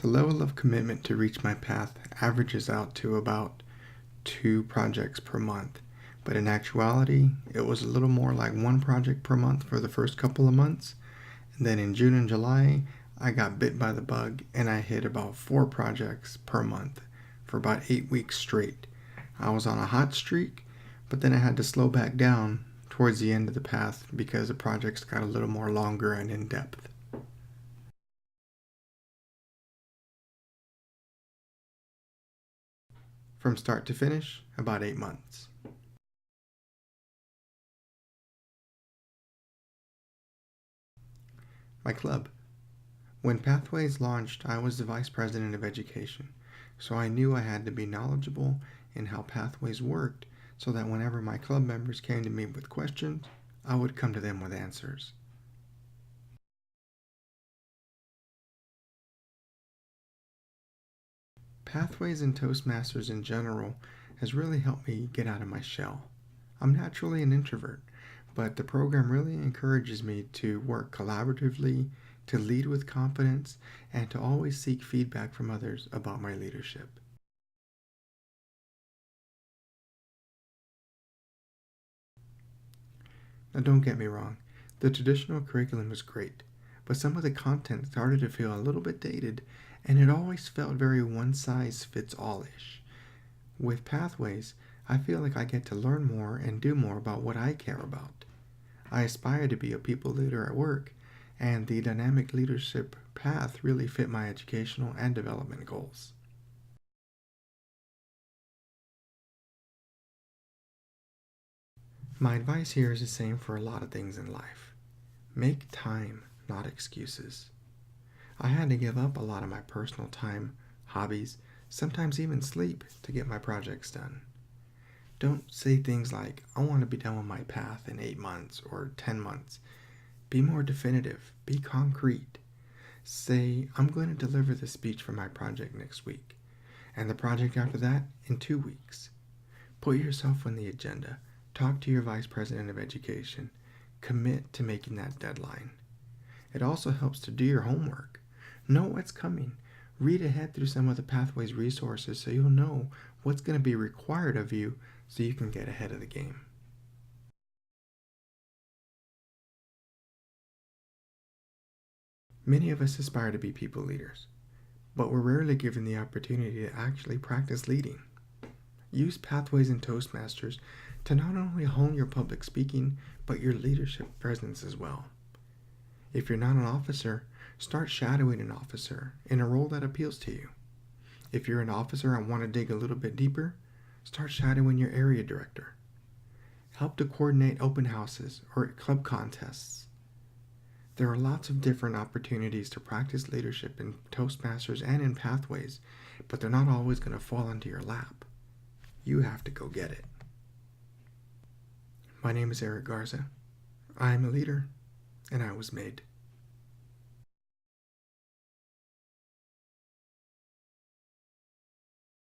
The level of commitment to reach my path averages out to about 2 projects per month, but in actuality, it was a little more like 1 project per month for the first couple of months, and then in June and July, I got bit by the bug and I hit about 4 projects per month for about 8 weeks straight. I was on a hot streak, but then I had to slow back down towards the end of the path because the projects got a little more longer and in depth. From start to finish, about 8 months. My club. When Pathways launched, I was the Vice President of Education, so I knew I had to be knowledgeable in how Pathways worked so that whenever my club members came to me with questions, I would come to them with answers. Pathways and Toastmasters in general has really helped me get out of my shell. I'm naturally an introvert, but the program really encourages me to work collaboratively, to lead with confidence, and to always seek feedback from others about my leadership. Now, don't get me wrong, the traditional curriculum was great, but some of the content started to feel a little bit dated, and it always felt very one-size-fits-all-ish. With Pathways, I feel like I get to learn more and do more about what I care about. I aspire to be a people leader at work, and the dynamic leadership path really fit my educational and development goals. My advice here is the same for a lot of things in life. Make time, not excuses. I had to give up a lot of my personal time, hobbies, sometimes even sleep to get my projects done. Don't say things like, I want to be done with my path in 8 months or 10 months. Be more definitive. Be concrete. Say, I'm going to deliver the speech for my project next week, and the project after that in 2 weeks. Put yourself on the agenda. Talk to your Vice President of Education. Commit to making that deadline. It also helps to do your homework. Know what's coming. Read ahead through some of the Pathways resources so you'll know what's going to be required of you so you can get ahead of the game. Many of us aspire to be people leaders, but we're rarely given the opportunity to actually practice leading. Use Pathways and Toastmasters to not only hone your public speaking, but your leadership presence as well. If you're not an officer, start shadowing an officer in a role that appeals to you. If you're an officer and want to dig a little bit deeper, start shadowing your area director. Help to coordinate open houses or club contests. There are lots of different opportunities to practice leadership in Toastmasters and in Pathways, but they're not always going to fall into your lap. You have to go get it. My name is EricGarza. I am a leader, and I was made.